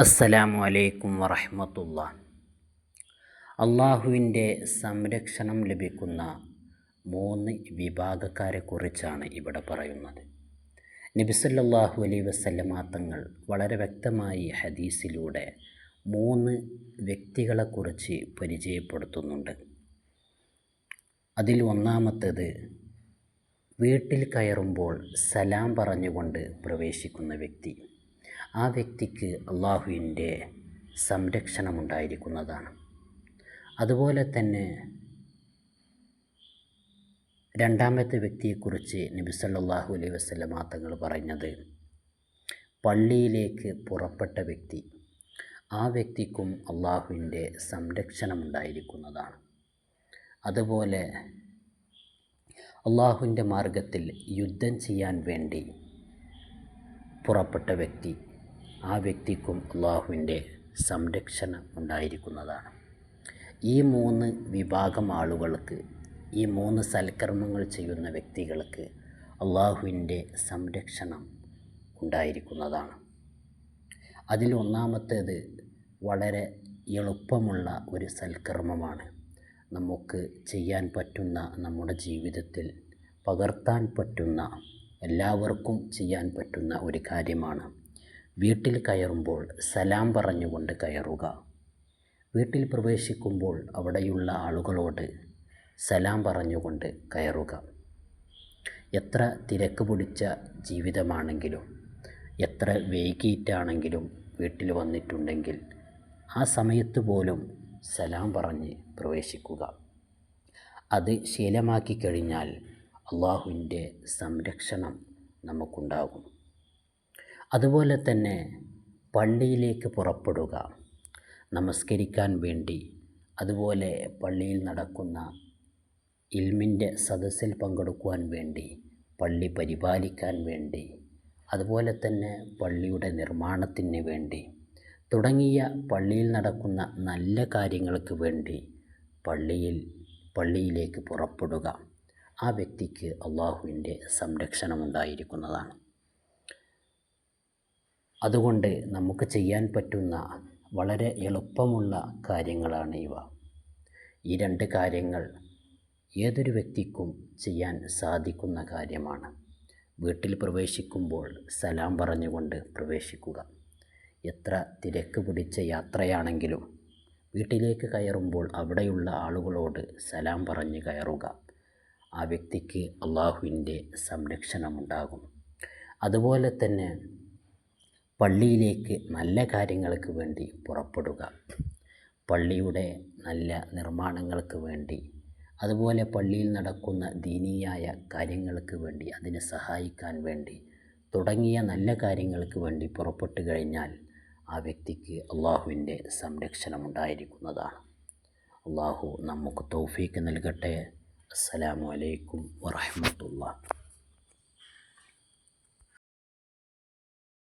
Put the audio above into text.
അസ്സലാമു അലൈക്കും വറഹ്മത്തുള്ളാഹി. അള്ളാഹുവിൻ്റെ സംരക്ഷണം ലഭിക്കുന്ന 3 വിഭാഗക്കാരെക്കുറിച്ചാണ് ഇവിടെ പറയുന്നത്. നബി സല്ലല്ലാഹു അലൈഹി വസല്ലമ തങ്ങൾ വളരെ വ്യക്തമായി ഹദീസിലൂടെ 3 വ്യക്തികളെക്കുറിച്ച് പരിചയപ്പെടുത്തുന്നുണ്ട്. അതിൽ ഒന്നാമത്തേത് വീട്ടിൽ കയറുമ്പോൾ സലാം പറഞ്ഞുകൊണ്ട് പ്രവേശിക്കുന്ന വ്യക്തി. ആ വ്യക്തിക്ക് അള്ളാഹുവിൻ്റെ സംരക്ഷണമുണ്ടായിരിക്കുന്നതാണ്. അതുപോലെ തന്നെ രണ്ടാമത്തെ വ്യക്തിയെക്കുറിച്ച് നബി സല്ലല്ലാഹു അലൈഹി വസല്ലമ തങ്ങൾ പറഞ്ഞത് പള്ളിയിലേക്ക് പുറപ്പെട്ട വ്യക്തി. ആ വ്യക്തിക്കും അള്ളാഹുവിൻ്റെ സംരക്ഷണമുണ്ടായിരിക്കുന്നതാണ്. അതുപോലെ അള്ളാഹുവിൻ്റെ മാർഗത്തിൽ യുദ്ധം ചെയ്യാൻ വേണ്ടി പുറപ്പെട്ട വ്യക്തി, ആ വ്യക്തിക്കും അള്ളാഹുവിൻ്റെ സംരക്ഷണം ഉണ്ടായിരിക്കുന്നതാണ്. ഈ 3 വിഭാഗം ആളുകൾക്ക്, ഈ 3 സൽക്കർമ്മങ്ങൾ ചെയ്യുന്ന വ്യക്തികൾക്ക് അള്ളാഹുവിൻ്റെ സംരക്ഷണം ഉണ്ടായിരിക്കുന്നതാണ്. അതിൽ ഒന്നാമത്തേത് വളരെ എളുപ്പമുള്ള ഒരു സൽക്കർമ്മമാണ്. നമുക്ക് ചെയ്യാൻ പറ്റുന്ന, നമ്മുടെ ജീവിതത്തിൽ പകർത്താൻ പറ്റുന്ന, എല്ലാവർക്കും ചെയ്യാൻ പറ്റുന്ന ഒരു കാര്യമാണ് വീട്ടിൽ കയറുമ്പോൾ സലാം പറഞ്ഞുകൊണ്ട് കയറുക. വീട്ടിൽ പ്രവേശിക്കുമ്പോൾ അവിടെയുള്ള ആളുകളോട് സലാം പറഞ്ഞുകൊണ്ട് കയറുക. എത്ര തിരക്ക് പിടിച്ച ജീവിതമാണെങ്കിലും, എത്ര വൈകിയിട്ടാണെങ്കിലും വീട്ടിൽ വന്നിട്ടുണ്ടെങ്കിൽ ആ സമയത്ത് പോലും സലാം പറഞ്ഞ് പ്രവേശിക്കുക. അത് ശീലമാക്കി കഴിഞ്ഞാൽ അള്ളാഹുവിൻ്റെ സംരക്ഷണം നമുക്കുണ്ടാകും. അതുപോലെ തന്നെ പള്ളിയിലേക്ക് പുറപ്പെടുക, നമസ്കരിക്കാൻ വേണ്ടി, അതുപോലെ പള്ളിയിൽ നടക്കുന്ന ഇൽമിൻ്റെ സദസ്സിൽ പങ്കെടുക്കുവാൻ വേണ്ടി, പള്ളി പരിപാലിക്കാൻ വേണ്ടി, അതുപോലെ തന്നെ പള്ളിയുടെ നിർമ്മാണത്തിന് വേണ്ടി തുടങ്ങിയ പള്ളിയിൽ നടക്കുന്ന നല്ല കാര്യങ്ങൾക്ക് വേണ്ടി പള്ളിയിലേക്ക് പുറപ്പെടുക. ആ വ്യക്തിക്ക് അള്ളാഹുവിൻ്റെ സംരക്ഷണമുണ്ടായിരിക്കുന്നതാണ്. അതുകൊണ്ട് നമുക്ക് ചെയ്യാൻ പറ്റുന്ന വളരെ എളുപ്പമുള്ള കാര്യങ്ങളാണ് ഇവ. ഈ 2 കാര്യങ്ങൾ ഏതൊരു വ്യക്തിക്കും ചെയ്യാൻ സാധിക്കുന്ന കാര്യമാണ്. വീട്ടിൽ പ്രവേശിക്കുമ്പോൾ സലാം പറഞ്ഞുകൊണ്ട് പ്രവേശിക്കുക. എത്ര തിരക്ക് പിടിച്ച യാത്രയാണെങ്കിലും വീട്ടിലേക്ക് കയറുമ്പോൾ അവിടെയുള്ള ആളുകളോട് സലാം പറഞ്ഞ് കയറുക. ആ വ്യക്തിക്ക് അള്ളാഹുവിൻ്റെ സംരക്ഷണമുണ്ടാകും. അതുപോലെ തന്നെ പള്ളിയിലേക്ക് നല്ല കാര്യങ്ങൾക്ക് വേണ്ടി പുറപ്പെടുക. പള്ളിയുടെ നല്ല നിർമ്മാണങ്ങൾക്ക് വേണ്ടി, അതുപോലെ പള്ളിയിൽ നടക്കുന്ന ദീനീയായ കാര്യങ്ങൾക്ക് വേണ്ടി, അതിനെ സഹായിക്കാൻ വേണ്ടി തുടങ്ങിയ നല്ല കാര്യങ്ങൾക്ക് വേണ്ടി പുറപ്പെട്ടു കഴിഞ്ഞാൽ ആ വ്യക്തിക്ക് അള്ളാഹുവിൻ്റെ സംരക്ഷണമുണ്ടായിരിക്കുന്നതാണ്. അള്ളാഹു നമുക്ക് തൗഫീക്ക് നൽകട്ടെ. അസ്സലാമു അലൈക്കും വറഹ്മത്തുള്ളാഹി.